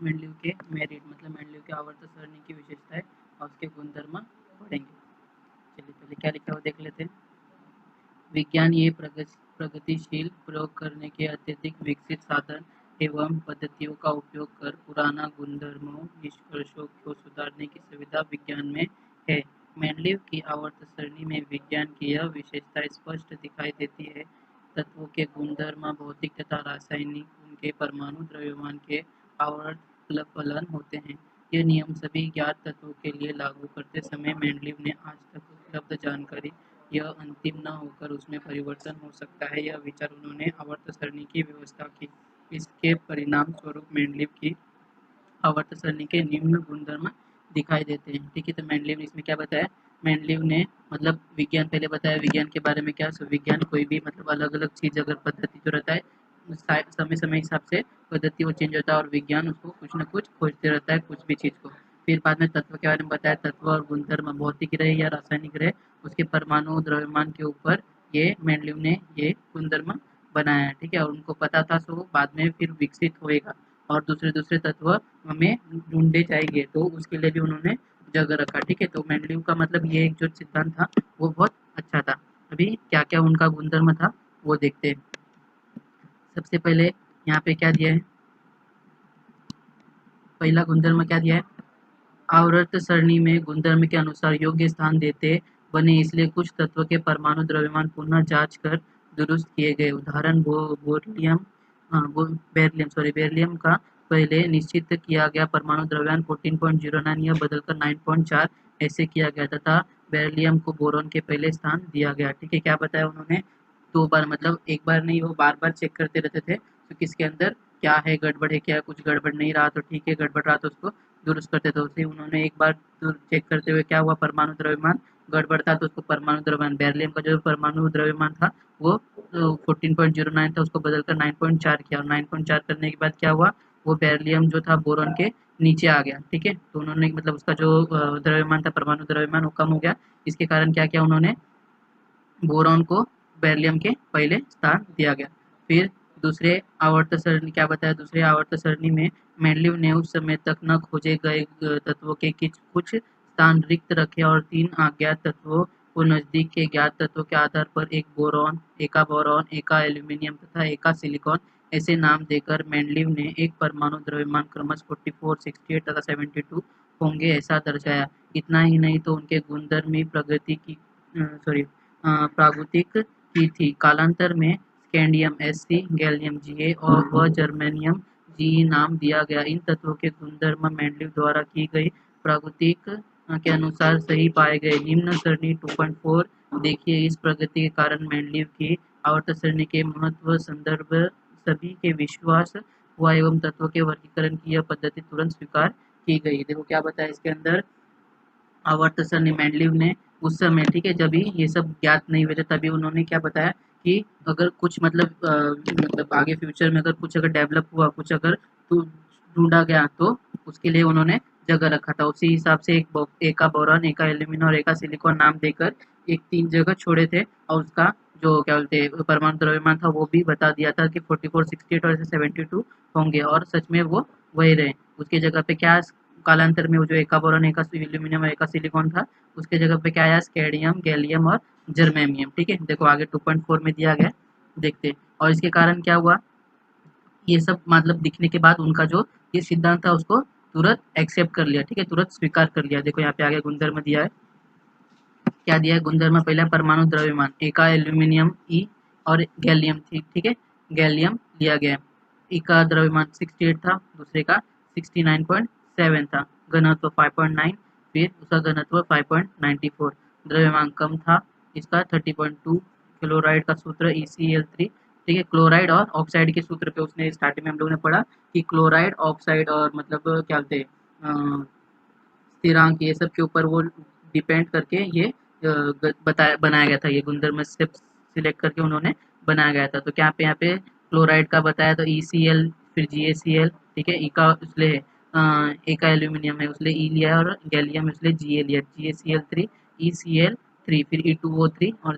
Mendeleev के merit मतलब Mendeleev के आवर्त सरणी की विशेषताएं और उसके गुणधर्म पढ़ेंगे। चलिए पहले क्या लिखा हुआ देख लेते हैं। विज्ञान ये प्रगतिशील प्रयोग करने के अत्यधिक विकसित साधन एवं पद्धतियों का उपयोग कर पुराना गुणधर्मों निष्कर्षों को सुधारने की सुविधा विज्ञान में है। मेंडलीव की आवर्त सरणी में विज्ञान की यह विशेषता स्पष्ट दिखाई देती है। तत्वों के गुणधर्म भौतिक तथा रासायनिक उनके परमाणु द्रव्यमान के आवर्त फलन होते हैं। ये नियम सभी ज्ञात तत्वों के लिए लागू करते समय मेंडलीव ने आज तक उपलब्ध जानकारी यह अंतिम न होकर उसमें परिवर्तन हो सकता है, यह विचार उन्होंने आवर्त सरणी की व्यवस्था की। इसके परिणाम स्वरूप मेंडलीव की आवर्त सरणी के निम्न गुणधर्म दिखाई देते हैं। ठीक है, तो मेंडलीव ने इसमें क्या बताया? मेंडलीव ने मतलब विज्ञान पहले बताया, विज्ञान के बारे में क्या, विज्ञान कोई भी मतलब अलग अलग चीज अगर पद्धति जो रहता है समय समय हिसाब से पद्धति वो चेंज होता है और विज्ञान उसको कुछ न कुछ खोजते रहता है कुछ भी चीज को। फिर बाद में तत्व के बारे में बताया, तत्व और गुणधर्म भौतिक रहे या रासायनिक रहे उसके परमाणु द्रव्यमान के ऊपर ये मेंडलीव ने ये गुणधर्म बनाया है। ठीक है, और उनको पता था सो बाद में फिर विकसित होएगा और दूसरे दूसरे तत्व हमें ढूंढे जाएंगे, तो उसके लिए भी उन्होंने जगह रखा। ठीक है, तो मेंडलीव का मतलब ये एक जो सिद्धांत था वो बहुत अच्छा था। अभी क्या क्या उनका गुणधर्म था वो देखते हैं। सबसे पहले यहाँ पे क्या दिया है, पहला गुणधर्म क्या दिया है, आवर्त सरणी में गुणधर्म के अनुसार योग्य स्थान देते बने, इसलिए कुछ तत्व के परमाणु द्रव्यमान पुनः जांच कर दुरुस्त किए गए। उदाहरण बेरिलियम का पहले निश्चित किया गया परमाणु द्रव्यमान 14.09 यह बदलकर 9.4 ऐसे किया गया तथा बेरिलियम को बोरॉन के पहले स्थान दिया गया। ठीक है, क्या बताया उन्होंने, दो बार मतलब एक बार नहीं, वो बार बार चेक करते रहते थे तो किसके अंदर क्या है, गड़बड़ है क्या, कुछ गड़बड़ नहीं रहा तो ठीक है, गड़बड़ रहा तो उसको दुरुस्त करते थे। उसे उन्होंने एक बार चेक करते हुए क्या हुआ, परमाणु द्रव्यमान गड़बड़ था तो उसको परमाणु द्रव्यमान बेरिलियम का जो परमाणु द्रव्यमान था वो 14.09 था उसको बदलकर 9.4 किया और 9.4 करने के बाद क्या हुआ, वो बेरिलियम जो था बोरॉन के नीचे आ गया। ठीक है, तो उन्होंने मतलब उसका जो द्रव्यमान था परमाणु द्रव्यमान वो कम हो गया। इसके कारण क्या किया उन्होंने, बोरॉन को बेरिलियम के पहले स्थान दिया गया। फिर दूसरे आवर्त सरणी क्या बताया, दूसरे आवर्त सरणी में मेंडलीव ने उस समय तक न खोजे गए तत्वों के कुछ स्थान रिक्त रखे और 3 अज्ञात तत्वों को नजदीक के ज्ञात तत्वों के आधार पर बोरॉन, एका एल्यूमिनियम तथा एका सिलिकॉन ऐसे नाम देकर मेंडलीव ने एक परमाणु द्रव्यमान क्रमश 44, 68 तथा 72 होंगे ऐसा दर्शाया। इतना ही नहीं तो उनके गुणधर्मी प्रगति की प्रागुतिक की थी। कालांतर में स्कैंडियम Sc, गैलियम Ga और व जर्मेनियम Ge नाम दिया गया। इन तत्वों के गुणधर्म मेंडलीव द्वारा की गई प्रागुतिक के अनुसार सही पाए गए। निम्न सरणी 2.4 देखिए, इस प्रगति के कारण मेंडलीव की आवर्त सरणी के महत्व संदर्भ सभी के विश्वास हुआ एवं तत्वों के वर्गीकरण की यह पद्धति तुरंत स्वीकार की गई। देखो क्या बताया इसके अंदर, आवर्त सरणी मेंडलीव ने उस समय, ठीक है, जब ये सब ज्ञात नहीं हुए थे तभी उन्होंने क्या बताया कि अगर कुछ मतलब आगे फ्यूचर में अगर कुछ अगर डेवलप हुआ, कुछ अगर ढूंढा गया तो उसके लिए उन्होंने जगह रखा था। उसी हिसाब से एका बोरॉन, एका एल्यूमिनियम और एका सिलिकॉन नाम देकर एक 3 जगह छोड़े थे और उसका जो क्या बोलते हैं परमाणु द्रव्यमान था वो भी बता दिया था कि 44, 68 और 72 होंगे और सच में वो वही रहे। उसकी जगह पे क्या, कालांतर में वो जो एका बोरॉन, एका एल्यूमिनियम और एका सिलिकॉन था उसके जगह पे क्या आया, स्कैंडियम, गैलियम और जर्मेनियम। ठीक है, देखो आगे 2.4 में दिया गया, देखते हैं। और इसके कारण क्या हुआ, ये सब मतलब दिखने के बाद उनका जो ये सिद्धांत था उसको तुरंत एक्सेप्ट कर लिया। ठीक है, तुरंत स्वीकार कर लिया। देखो यहाँ पे आगे गुणधर्म दिया है, क्या दिया है गुणधर्म, पहला परमाणु द्रव्यमान एका एल्यूमिनियम ई और गैलियम थी। ठीक है, गैलियम लिया गया, ई का द्रव्यमान 68 था, दूसरे का 69.7 था, घनत्व 5.9, फिर उसका घनत्व 5.94, द्रव्यमान कम था इसका 30.2, क्लोराइड का सूत्र ECl3। ठीक है, क्लोराइड और ऑक्साइड के सूत्र पे उसने स्टार्टिंग में हम लोगों ने पढ़ा कि क्लोराइड, ऑक्साइड और मतलब क्या बोलते हैं स्थिरांक, ये सब के ऊपर वो डिपेंड करके ये बनाया गया था। ये गुणधर्म से सिलेक्ट करके उन्होंने बनाया गया था। तो क्या पे यहाँ पे क्लोराइड का बताया तो ECl, फिर GaCl। ठीक है, ई का इसलिए ए का एल्यूमिनियम है उसलिए ई लिया है और गैलियम इसलिए Ga लिया, GaCl3, ECl3, फिर E2O3 और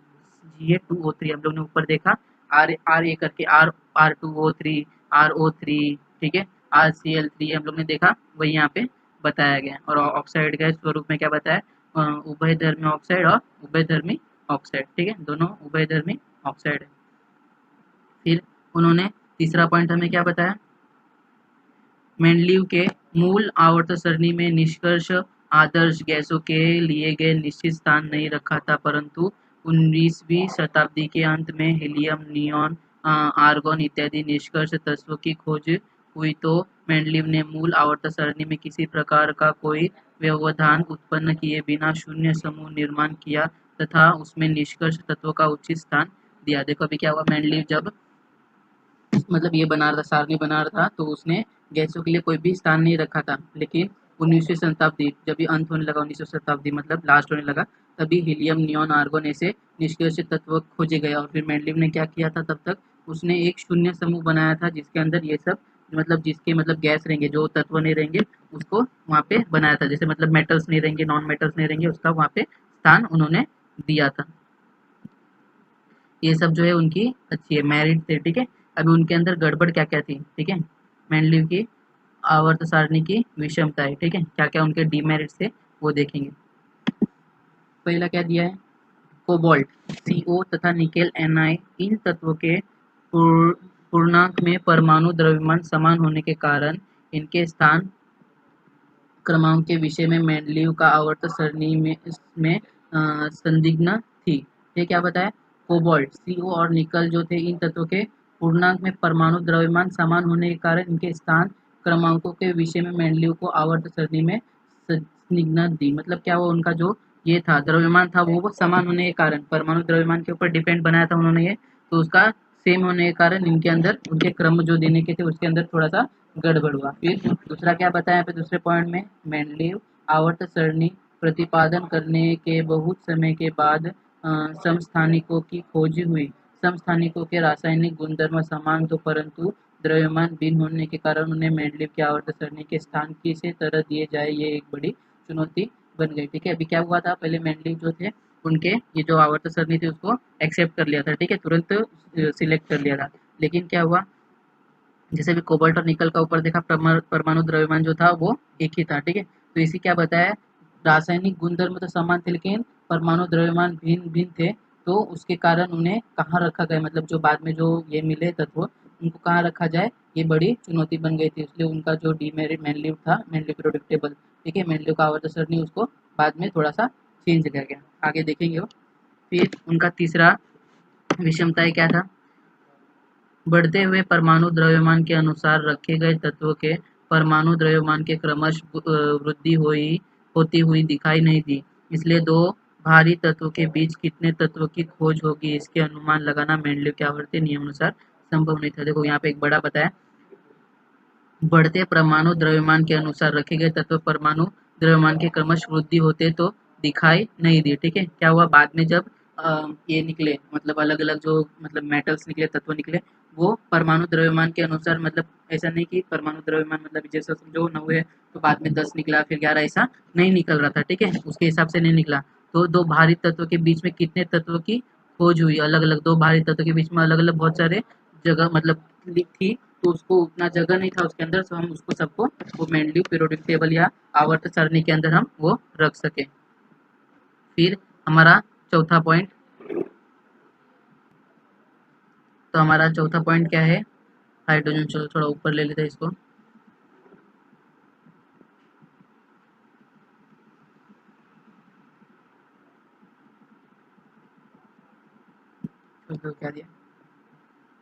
Ga2O3 हम लोग ने ऊपर देखा, आर आर ए करके आर R2O3, RO3। ठीक है, RCl3 हम लोग ने देखा, वही यहाँ पे बताया गया। और ऑक्साइड के स्वरूप में क्या बताया, उभयधर्मी ऑक्साइड और उभयधर्मी ऑक्साइड, ठीक है, दोनों उभयधर्मी ऑक्साइड है। फिर उन्होंने तीसरा पॉइंट हमें क्या बताया, मेंडलीव के मूल आवर्त सरणी में निष्कर्ष आदर्श गैसों के लिए गए निश्चित स्थान नहीं रखा था, परंतु 19वीं शताब्दी के अंत में हीलियम, नियॉन, आर्गन इत्यादि निष्कर्ष तत्वों की खोज हुई तो मेंडलीव ने मूल आवर्त सरणी में किसी प्रकार का कोई व्यवधान उत्पन्न किए बिना शून्य समूह निर्माण किया तथा उसमें निष्कर्ष तत्वों का उचित स्थान दिया। देखो अभी क्या हुआ, मेंडलीव जब मतलब ये बना रहा था, सारणी बना रहा था, तो उसने गैसों के लिए कोई भी स्थान नहीं रखा था। लेकिन 19वीं शताब्दी जब भी अंत होने लगा, 19वीं शताब्दी मतलब लास्ट होने लगा, तभी हीलियम, नियॉन, आर्गन ऐसे निष्क्रिय तत्व खोजे गए। और फिर मेंडलीव ने क्या किया था, तब तक उसने एक शून्य समूह बनाया था जिसके अंदर ये सब मतलब जिसके मतलब गैस रहेंगे, जो तत्व नहीं रहेंगे उसको वहाँ पे बनाया था। जैसे मतलब मेटल्स नहीं रहेंगे, नॉन मेटल्स नहीं रहेंगे, उसका वहाँ पे स्थान उन्होंने दिया था। ये सब जो है उनकी अच्छी है, मेरिट थे, ठीक है। अभी उनके अंदर गड़बड़ क्या क्या थी, ठीक है, मेंडलीव की आवर्त सारणी की विषमता है, ठीक है, क्या क्या उनके डीमेरिट्स थे वो देखेंगे। पहला क्या दिया है, कोबाल्ट, CO तथा निकेल Na, इन तत्वों के पूर्णांक में परमाणु द्रव्यमान समान होने के कारण इनके स्थान क्रमांक के विषय में मेंडलीव का आवर्त सरणी में संदिग्ध थी। ये क्या बताया, कोबाल्ट, CO और निकल जो थे, इन तत्वों के पूर्णांक में परमाणु द्रव्यमान समान होने के कारण इनके स्थान क्रमांकों के विषय में मेंडलीव को आवर्त सरणी में संदिग्ध दी। मतलब क्या हुआ, उनका जो ये था द्रव्यमान था वो समान होने के कारण, परमाणु द्रव्यमान के ऊपर डिपेंड बनाया था उन्होंने ये, तो उसका सेम होने के कारण इनके अंदर उनके क्रम जो देने के थे उसके अंदर थोड़ा सा गड़बड़ हुआ। फिर दूसरा क्या बताया पे दूसरे पॉइंट में, मेंडलीव आवर्त सरणी प्रतिपादन करने के बहुत समय के बाद समस्थानिकों की खोज हुई। समस्थानिकों के रासायनिक गुणधर्म समान तो परंतु द्रव्यमान भिन्न होने के कारण उन्हें मेंडलीव की आवर्त सरणी के स्थान किसी तरह दिए जाए, ये एक बड़ी चुनौती बन गई, ठीक है। अभी क्या हुआ था, पहले मेंडलीव जो थे उनके ये जो आवर्त सरणी थी उसको एक्सेप्ट कर लिया था, ठीक है, तुरंत सिलेक्ट कर लिया था। लेकिन क्या हुआ, जैसे भी कोबाल्ट और निकल का ऊपर देखा, परमाणु द्रव्यमान जो था वो एक ही था, ठीक है। तो इसी क्या बताया, रासायनिक गुणधर्म तो समान थे लेकिन परमाणु द्रव्यमान भिन्न भिन्न थे, तो उसके कारण उन्हें कहाँ रखा गया, मतलब जो बाद में जो ये मिले तत्व उनको कहाँ रखा जाए, ये बड़ी चुनौती बन गई थी। इसलिए उनका जो डीमेरिट मेंडलीव था, मेंडलीव प्रोडिक्टेबल, ठीक है, मेंडलीव का आवर्त सरणी उसको बाद में थोड़ा सा चेंज किया गया, आगे देखेंगे वो। फिर उनका तीसरा विषमताएं क्या था, बढ़ते हुए परमाणु द्रव्यमान के अनुसार रखे गए तत्वों के परमाणु द्रव्यमान के क्रमश वृद्धि होती हुई दिखाई नहीं दी। इसलिए दो भारी तत्वों के बीच कितने तत्वों की खोज होगी इसके अनुमान लगाना मेंडलीव के आवर्ती नियमानुसार संभव नहीं था। देखो यहाँ पे एक बड़ा बताया, बढ़ते परमाणु द्रव्यमान के अनुसार रखे गए तत्व परमाणु द्रव्यमान के क्रमश वृद्धि होते तो दिखाई नहीं दी, ठीक है। क्या हुआ, बाद में जब ये निकले, मतलब अलग अलग जो मतलब मेटल्स निकले, तत्व निकले, वो परमाणु द्रव्यमान के अनुसार, मतलब ऐसा नहीं कि परमाणु द्रव्यमान मतलब जैसा समझो 9 है तो बाद में 10 निकला फिर 11, ऐसा नहीं निकल रहा था, ठीक है, उसके हिसाब से नहीं निकला। तो दो भारी तत्वों के बीच में कितने तत्वों की खोज हुई, अलग अलग दो भारी तत्वों के बीच में अलग अलग बहुत सारे जगह मतलब थी, तो उसको उतना जगह नहीं था उसके अंदर, तो हम उसको सबको वो मेंडलीव पीरियोडिक टेबल या आवर्त सारणी के अंदर हम वो रख सके। फिर हमारा चौथा पॉइंट, तो हमारा चौथा पॉइंट क्या है, हाइड्रोजन, चलो थोड़ा ऊपर ले लेते हैं इसको। तो क्या दिया,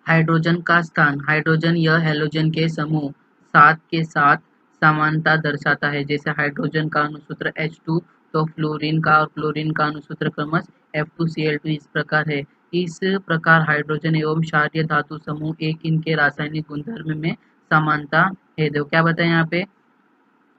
हाइड्रोजन का स्थान, हाइड्रोजन यह हैलोजन के समूह 7 के साथ समानता दर्शाता है। जैसे हाइड्रोजन का अणुसूत्र H2 तो फ्लोरीन का और क्लोरीन का अणुसूत्र क्रमश F2Cl2 इस प्रकार है। इस प्रकार हाइड्रोजन एवं क्षारीय धातु समूह एक इनके रासायनिक गुणधर्म में समानता है। देखो क्या बताया यहाँ पे,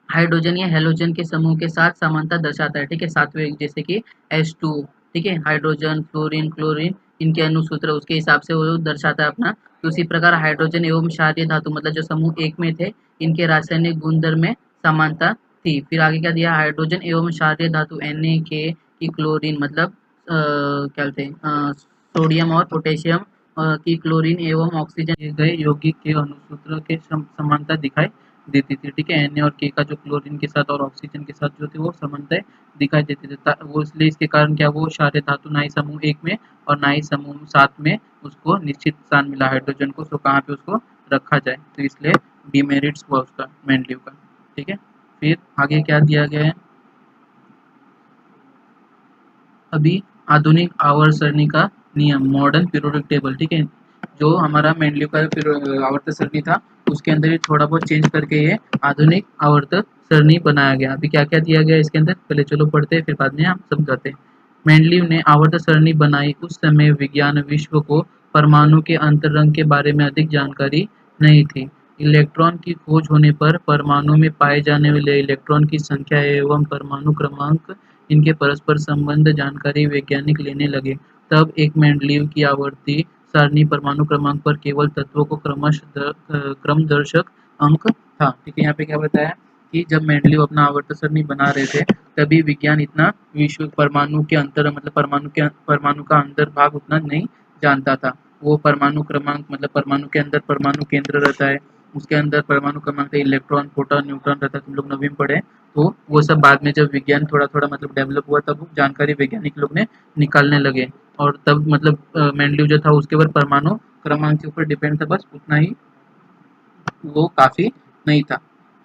हाइड्रोजन या हेलोजन के समूह के साथ समानता दर्शाता है, ठीक है, सातवें जैसे कि H2, ठीक है, हाइड्रोजन, फ्लोरीन, क्लोरीन, इनके अणुसूत्र उसके हिसाब से वो दर्शाता है अपना। तो उसी प्रकार हाइड्रोजन एवं क्षारीय धातु मतलब जो समूह एक में थे, इनके रासायनिक गुणधर्म में समानता थी। फिर आगे क्या दिया, हाइड्रोजन एवं क्षारीय धातु Na की क्लोरीन मतलब क्या बोलते हैं सोडियम और पोटेशियम की क्लोरीन एवं ऑक्सीजन दिए गए यौगिक के अणुसूत्र के समानता दिखाई देती थी, ठीक है। Na और K का जो क्लोरीन के साथ और ऑक्सीजन के साथ जो थे वो समन्वय दिखाई देते थे, वो इसलिए इसके कारण क्या वो क्षारीय धातु ना ही समूह 1 में और ना ही समूह 7 में उसको निश्चित स्थान मिला हाइड्रोजन को, तो कहाँ पे उसको रखा जाए, तो इसलिए डीमेरिट्स हुआ उसका मेंडलीव का, ठीक है। फिर आगे क्या दिया गया है, अभी आधुनिक आवर्त सरणी का नियम, मॉडर्न पीरियोडिक टेबल, ठीक है। जो हमारा मेंडलीव का आवर्त सरणी था उसके अंदर ही थोड़ा बहुत चेंज करके ये आधुनिक आवर्त सरणी बनाया गया। अभी क्या क्या दिया गया इसके अंदर, पहले चलो पढ़ते हैं फिर बाद में हम समझाते हैं। मेंडलीव ने आवर्त सरणी बनाई, उस समय विज्ञान विश्व को परमाणु के अंतरंग के बारे में अधिक जानकारी नहीं थी। इलेक्ट्रॉन की खोज होने पर परमाणु में पाए जाने वाले इलेक्ट्रॉन की संख्या एवं परमाणु क्रमांक, इनके परस्पर संबंध जानकारी वैज्ञानिक लेने लगे। तब एक मेंडलीव की आवर्ती सारणी परमाणु क्रमांक पर केवल तत्वों को क्रमदर्शक अंक था, ठीक है। यहाँ पे क्या बताया कि जब मेंडलीव अपना आवर्त सरणी बना रहे थे तभी विज्ञान इतना विश्व परमाणु के अंतर मतलब परमाणु का अंदर भाग उतना नहीं जानता था। वो परमाणु क्रमांक मतलब परमाणु के अंदर परमाणु केंद्र रहता है, उसके अंदर परमाणु क्रमांक इलेक्ट्रॉन प्रोटॉन न्यूट्रॉन रहता है, तुम लोग नवीं में पढ़े। तो वो सब बाद में जब विज्ञान थोड़ा थोड़ा मतलब डेवलप हुआ तब जानकारी वैज्ञानिक लोग ने निकालने लगे, और तब मतलब मेंडलीव जो था उसके ऊपर परमाणु क्रमांक के ऊपर डिपेंड था, बस उतना ही वो काफी नहीं था।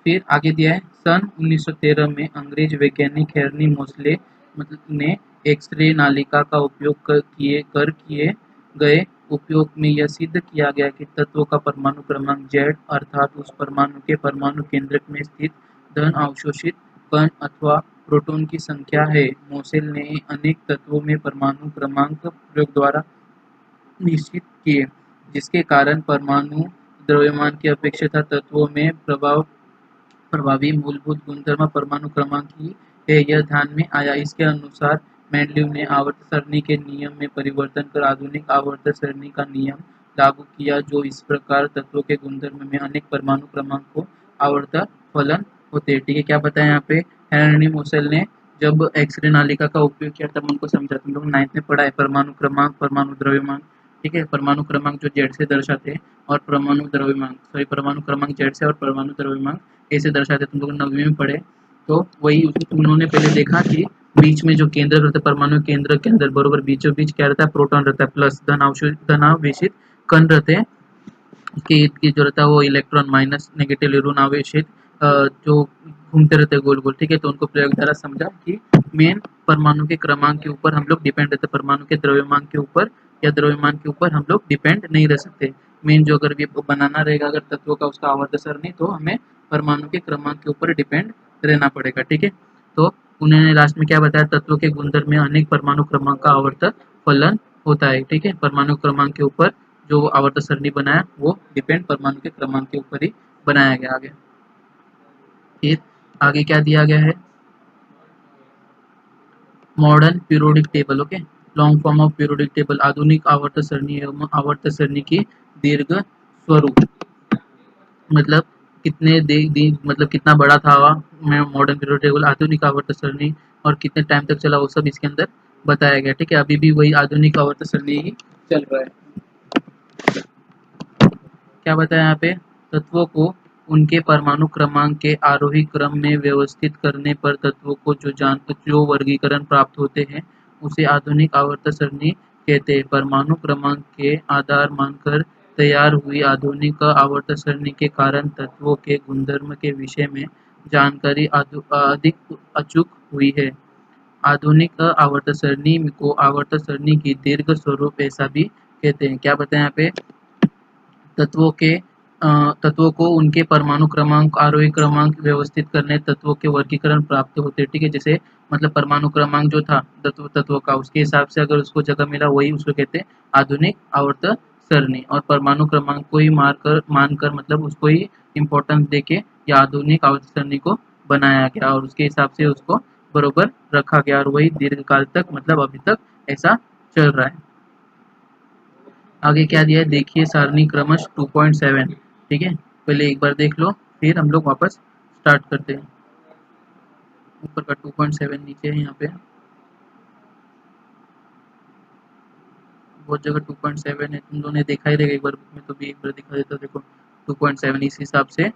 फिर आगे दिया है, सन 1913 में अंग्रेज वैज्ञानिक हेनरी मोसले मतलब ने एक्सरे नालिका का उपयोग किए गए उपयोग में यह सिद्ध किया गया कि तत्व का परमाणु क्रमांक Z, अर्थात उस परमाणु के परमाणु केंद्रक में स्थित धन अवशोषित कण अथवा प्रोटॉन की संख्या है। मोसेल ने अनेक तत्वों में परमाणु क्रमांक प्रयोग द्वारा निश्चित किए, जिसके कारण परमाणु द्रव्यमान की अपेक्षित तत्वों में प्रभावी मूलभूत गुणधर्म परमाणु क्रमांक ही है, यह ध्यान में आया। इसके अनुसार मेंडलीव ने आवर्त सरणी के नियम में परिवर्तन कर आधुनिक आवर्त सरणी का नियम लागू किया, जो इस प्रकार तत्वों के गुणधर्म में अनेक परमाणु क्रमांक को आवर्त फलन होते हैं, ठीक है। क्या बताया यहाँ पे, हेनरी मोसेल ने जब एक्सरे नालिका का उपयोग किया तब उनको समझा, तुम लोग 9th में पढ़ा है परमाणु क्रमांक परमाणु द्रव्यमान, ठीक है। परमाणु क्रमांक जो जेड से दर्शाते हैं और परमाणु द्रव्यमान सॉरी परमाणु क्रमांक जेड से और परमाणु द्रव्यमान ऐसे दर्शाते, तुम लोग 9वीं में पढ़े। तो वही उन्होंने पहले देखा कि बीच में जो केंद्र रहता है परमाणु केंद्र के अंदर बरोबर बीचों बीच क्या रहता है, प्रोटॉन रहता है प्लस धनावेशित कण रहते हैं, उसके इर्द गिर्द जो रहता है वो इलेक्ट्रॉन माइनस नेगेटिव ऋण आवेशित जो घूमते रहते हैं गोल गोल, ठीक है। तो उनको प्रयोग द्वारा समझा कि मेन परमाणु के क्रमांक के ऊपर हम लोग डिपेंड रहते, परमाणु के द्रव्यमान के ऊपर या द्रव्यमान के ऊपर हम लोग डिपेंड नहीं रह सकते। मेन जो अगर भी बनाना रहेगा अगर तत्वों का उसका आवर्त सरणी, तो हमें परमाणु के क्रमांक के ऊपर डिपेंड रहना पड़ेगा, ठीक है। तो उन्होंने लास्ट में क्या बताया, तत्वों के गुणधर्म में अनेक परमाणु क्रमांक का आवर्त फलन होता है, ठीक है। परमाणु क्रमांक के ऊपर जो आवर्त सरणी बनाया वो डिपेंड परमाणु के क्रमांक के ऊपर ही बनाया गया। आगे फिर आगे क्या दिया गया है, modern periodic table, okay, long form of periodic table, आधुनिक आवर्त सरणी एवं आवर्त सरणी की दीर्घ स्वरूप, मतलब कितने मतलब कितना बड़ा था मॉडर्न पीरियोडिक टेबल, आधुनिक आवर्त सरणी और कितने टाइम तक चला वो सब इसके अंदर बताया गया, ठीक है। अभी भी वही आधुनिक आवर्त सरणी ही चल रहा है। क्या बताया यहाँ पे, तत्वों को उनके परमाणु क्रमांक के आरोही क्रम में व्यवस्थित करने पर तत्वों को जो वर्गीकरण प्राप्त होते हैं उसे आधुनिक आवर्त सरणी कहते हैं। परमाणु क्रमांक के आधार मानकर तैयार हुई आधुनिक आवर्त सरणी के कारण तत्वों के गुणधर्म के विषय में जानकारी अधिक अचूक हुई है। आधुनिक आवर्त सरणी को आवर्त सरणी की दीर्घ स्वरूप ऐसा भी कहते हैं। क्या बताएं यहाँ पे, तत्वों के तत्वों को उनके परमाणु क्रमांक आरोही क्रमांक व्यवस्थित करने तत्वों के वर्गीकरण प्राप्त होते हैं, ठीक है। जैसे मतलब परमाणु क्रमांक जो था तत्व का उसके हिसाब से अगर उसको जगह मिला वही उसको कहते हैं आधुनिक आवर्त सरणी, और परमाणु क्रमांक को ही मानकर मतलब उसको ही इम्पोर्टेंस देके या आधुनिक आवर्त सरणी को बनाया गया और उसके हिसाब से उसको बरोबर रखा गया और वही दीर्घकाल तक मतलब अभी तक ऐसा चल रहा है। आगे क्या दिया है देखिए, सारणी क्रमश 2.7, ठीक है। पहले एक बार देख लो फिर हम लोग वापस स्टार्ट करते हैं। ऊपर का 2.7 नीचे है, यहाँ पे बहुत जगह 2.7 है, तुम लोगों ने देखा ही रहेगा एक बार बुक में, तो भी एक बार दिखा देता, देखो 2.7 इस हिसाब से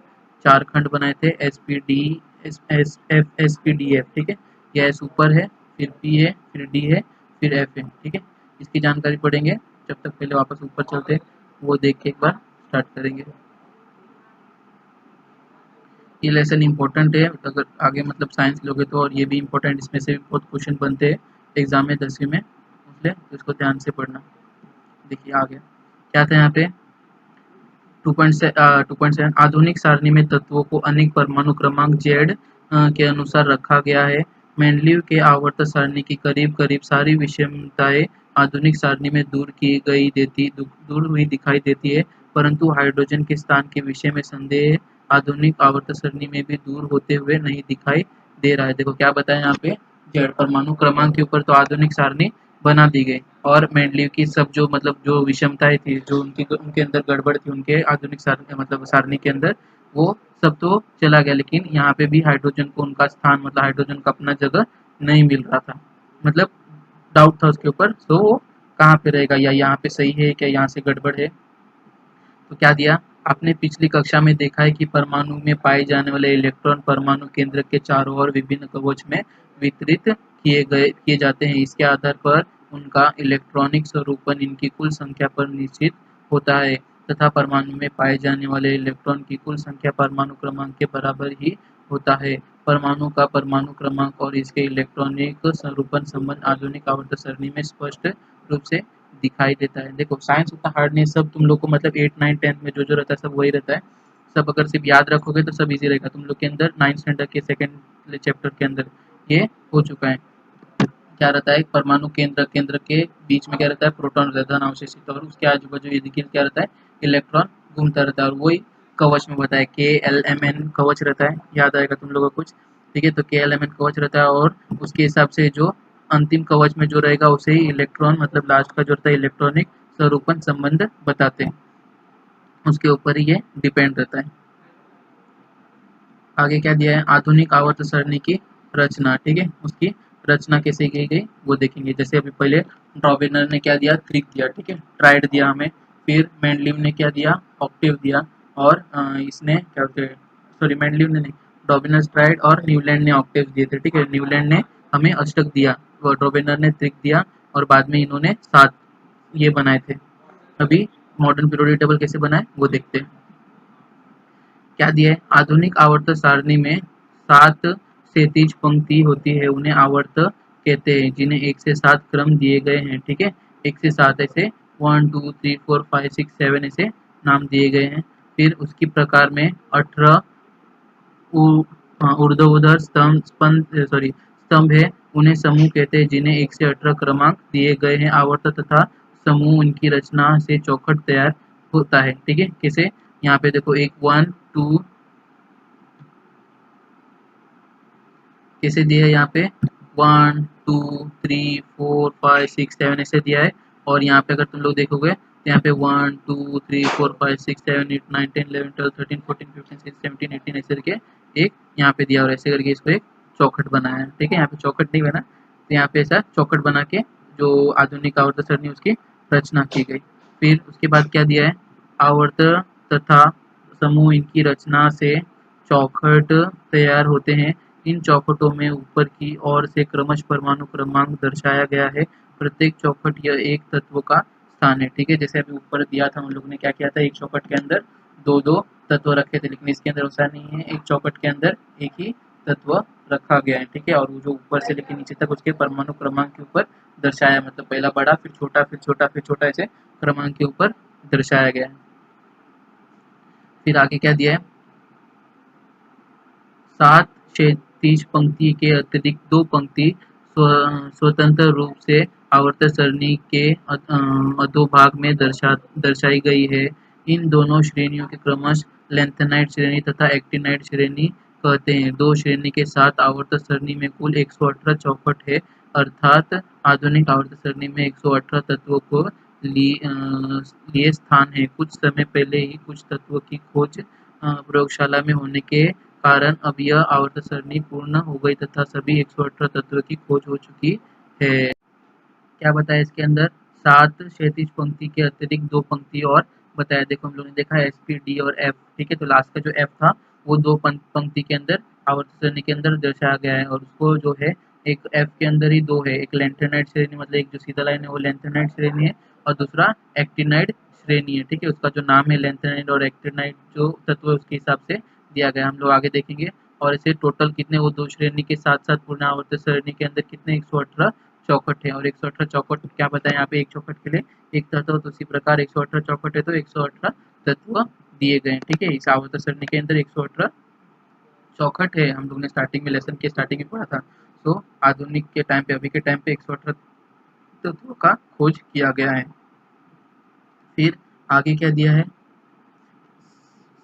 चार खंड बनाए थे, S P D S P D F, ठीक है। ये एस ऊपर है, फिर पी है, फिर डी है, फिर एफ है, ठीक है। इसकी जानकारी पढ़ेंगे, जब तक पहले वापस ऊपर चलते हैं, वो देख के एक बार स्टार्ट करेंगे। ये लेसन इम्पोर्टेंट है, अगर आगे मतलब साइंस लोगे तो, और ये भी इम्पोर्टेंट, इसमें से भी बहुत क्वेश्चन बनते हैं एग्जाम में 10वीं में, इसलिए तो इसको ध्यान से पढ़ना। देखिए आगे क्या था यहाँ पे, 2.7 आधुनिक सारणी में तत्वों को अनेक परमाणु क्रमांक जेड के अनुसार रखा गया है। मेंडलीव के आवर्त सारणी की करीब करीब सारी विषमताएं आधुनिक सारणी में दूर हुई दिखाई देती है, परंतु हाइड्रोजन के स्थान के विषय में संदेह आधुनिक आवर्त सारणी में भी दूर होते हुए नहीं दिखाई दे रहा है। देखो क्या बताया यहाँ पे, जेड परमाणु क्रमांक के ऊपर तो आधुनिक सारणी बना दी गई, और मेंडलीव की सब जो मतलब जो विषमताएं थी, जो उनके अंदर गड़बड़ थी उनके आधुनिक सारणी मतलब सारणी के अंदर, वो सब तो चला गया, लेकिन यहाँ पे भी हाइड्रोजन को उनका स्थान मतलब हाइड्रोजन का अपना जगह नहीं मिल रहा था, मतलब डाउट था उसके ऊपर, तो वो कहाँ पे रहेगा, या यहाँ पे सही है, क्या यहाँ से गड़बड़ है। तो क्या दिया, आपने पिछली कक्षा में देखा है कि परमाणु में पाए जाने वाले इलेक्ट्रॉन परमाणु केंद्र के चारों ओर विभिन्न कवच में वितरित किए जाते हैं। इसके आधार पर उनका इलेक्ट्रॉनिक स्वरूपन इनकी कुल संख्या पर निश्चित होता है, तथा परमाणु में पाए जाने वाले इलेक्ट्रॉन की कुल संख्या परमाणु क्रमांक के बराबर ही होता है। परमाणु का परमाणु क्रमांक और इसके इलेक्ट्रॉनिक स्वरूपन संबंध आधुनिक आवर्त सारणी में स्पष्ट रूप से दिखाई देता है। देखो साइंस उतना हार्ड नहीं, सब तुम लोग को मतलब 8, 9, 10 में जो रहता है सब वही रहता है, सब अगर सिर्फ याद रखोगे तो सब इजी रहेगा तुम लोग के अंदर। 9th स्टैंडर्ड के सेकंड चैप्टर के अंदर ये हो चुका है। क्या रहता है, परमाणु केंद्र केंद्र के बीच में क्या रहता है, प्रोटॉन रहता है अवशेषित, और उसके आजू बाजू ये देखिए क्या रहता है, इलेक्ट्रॉन घूमता रहता है, और वही कवच में बताया KLMN कवच रहता है, याद आएगा तुम लोगों को कुछ, ठीक है। तो KLMN कवच रहता है, और उसके हिसाब से जो अंतिम कवच में जो रहेगा उसे ही इलेक्ट्रॉन मतलब लास्ट का जो रहता है इलेक्ट्रॉनिक स्वरूपन संबंध बताते हैं, उसके ऊपर ही ये डिपेंड रहता है। आगे क्या दिया है, आधुनिक आवर्त सारणी की रचना, ठीक है, उसकी रचना कैसे की गई वो देखेंगे। जैसे अभी पहले ड्रॉबिनर ने क्या दिया, त्रिक दिया, ठीक है, ट्राइड दिया हमें, फिर मेंडलीव ने क्या दिया, ऑक्टेव दिया, और इसने क्या होते हैं, सॉरी मेंडलीव ने नहीं, ड्रॉबिनर ट्राइड और न्यूलैंड ने ऑक्टेव दिए थे, ठीक है। न्यूलैंड ने हमें अष्टक दिया, ड्रॉबिनर ने त्रिक दिया, और बाद में इन्होंने सात ये बनाए थे। अभी मॉडर्न पीरियोडिक टेबल कैसे बनाए वो देखते हैं। क्या दिया है, आधुनिक आवर्त सारणी में 7 क्षैतिज पंक्ति होती है, उन्हें आवर्त कहते हैं, जिन्हें 1 से 7 क्रम दिए गए हैं, ठीक है। 1 से 7 ऐसे 1 2 3 4 5 6 7 ऐसे नाम दिए गए हैं। फिर उसकी प्रकार में 18 ऊर्ध्वाधर स्तंभ है, उन्हें समूह कहते हैं, जिन्हें 1 से 18 क्रमांक दिए गए हैं। आवर्त तथा समूह उनकी रचना से चौखट तैयार होता है, ठीक है। कैसे, यहाँ पे देखो एक 1 2 कैसे दिया है, यहाँ पे 1 2 3 4 5 6 7 ऐसे दिया है, और यहाँ पे अगर तुम लोग देखोगे तो यहाँ पे 1 2 3 4 5 6 7 8 9 10 11 12 13 14 15 16 17 18 ऐसे करके एक यहाँ पे दिया, और ऐसे करके इसको एक चौखट बनाया है, ठीक है। यहाँ पे चौखट नहीं बना, तो यहाँ पे ऐसा चौखट बना के जो आधुनिक आवर्त सारणी उसकी रचना की गई। फिर उसके बाद क्या दिया है, आवर्त तथा समूह इनकी रचना से चौखट तैयार होते हैं। इन चौखटों में ऊपर की ओर से क्रमश परमाणु क्रमांक दर्शाया गया है। प्रत्येक चौखट यह एक तत्व का स्थान है, ठीक है। जैसे अभी ऊपर दिया था, हम लोग ने क्या किया था, एक चौखट के अंदर दो दो तत्व रखे थे, लेकिन इसके अंदर ऐसा नहीं है, एक चौखट के अंदर एक ही तत्व रखा गया है, ठीक है। और वो जो ऊपर से लेकर नीचे तक उसके परमाणु क्रमांक के ऊपर दर्शाया, मतलब पहला बड़ा फिर छोटा फिर छोटा फिर छोटा ऐसे क्रमांक के ऊपर दर्शाया गया है। फिर आगे क्या दिया है, 7 क्षैतिज पंक्ति के अतिरिक्त 2 पंक्ति स्वतंत्र रूप से आवर्त सारणी के अधोभाग में दर्शाई गई है। इन दोनों श्रेणियों के क्रमश लेंथेनाइट श्रेणी तथा एक्टिनाइट श्रेणी कहते हैं। दो श्रेणी के साथ आवर्त सारणी में कुल 118 चौखट है, अर्थात आधुनिक आवर्त सारणी में 118 तत्वों को लिए स्थान है। कुछ समय पहले ही कुछ तत्वों की खोज प्रयोगशाला में होने के कारण अब यह आवर्त सारणी पूर्ण हो गई तथा सभी 118 तत्वों की खोज हो चुकी है। क्या बताया इसके अंदर, 7 क्षैतिज पंक्ति के अतिरिक्त 2 पंक्ति और बताया। देखो हम लोगों ने देखा एस पी डी और एफ, ठीक है। तो लास्ट का जो एफ था वो दो पंक्ति के अंदर आवर्त सारणी के अंदर दर्शाया गया है। और उसको जो है एक एफ के अंदर ही दो है, एक लेंथेनाइड श्रेणी मतलब एक जो सीधा लाइन है वो लेंथेनाइड श्रेणी है और दूसरा एक्टिनाइड श्रेणी है। ठीक है, उसका जो नाम है लेंथेनाइड और एक्टिनाइड जो तत्व है उसके हिसाब से दिया गया, हम लोग आगे देखेंगे। और ऐसे टोटल कितने वो दो श्रेणी के साथ साथ पूर्ण आवर्त सारणी के अंदर कितने 118 चौखट है। और 118 चौखट क्या बताएं यहाँ पे, एक चौखट के लिए एक तत्व, तो उसी प्रकार 118 चौखट है तो 118 तत्व दिए गए हैं। ठीक है, इस आवर्त सारणी के अंदर 118 चौखट है, हम लोग ने स्टार्टिंग में लेसन के स्टार्टिंग में पढ़ा था। तो आधुनिक के टाइम पे अभी के टाइम पे 118 तत्वों का खोज किया गया है। फिर आगे क्या दिया है,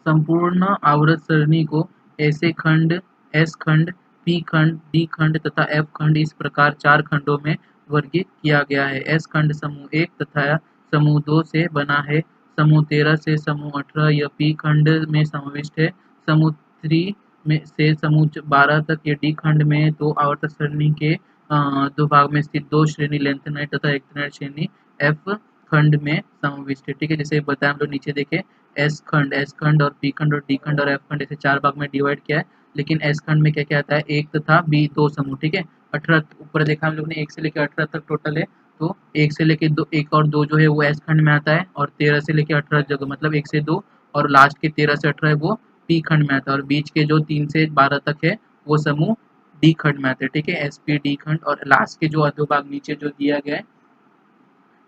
संपूर्ण आवर्त सरणी को ऐसे खंड एस खंड, पी खंड, डी खंड तथा एफ खंड इस प्रकार 4 खंडों में वर्गीकृत किया गया है। एस खंड समूह 1 तथा समूह 2 से बना है, समूह 13 से समूह 18 यह पी खंड में समाविष्ट है, समूह 3 में से समूह 12 तक ये डी खंड में दो आवर्त सरणी के दो भाग में स्थित दो श्रेणी लेंथेनाइड तथा एक्टिनाइड श्रेणी एफ खंड में समाविष्ट है। ठीक है, जैसे बताया हम लोग नीचे देखे एस खंड और पी खंड और डी खंड और एफ खंड ऐसे 4 भाग में डिवाइड किया है। लेकिन एस खंड में क्या क्या आता है, एक तथा बी दो समूह। ठीक है, 18 ऊपर देखा हम लोग ने 1 से लेकर 18 तक टोटल है, तो 1 से लेकर 2 1 और 2 जो है वो एस खंड में आता है और 13 से लेकर 18 जगह मतलब 1 से 2 और लास्ट के 13 से 18 है वो पी खंड में आता है और बीच के जो 3 से 12 तक है वो समूह डी खंड में आते हैं। ठीक है, एस पी डी खंड और लास्ट के जो अधोभाग नीचे जो दिया गया है,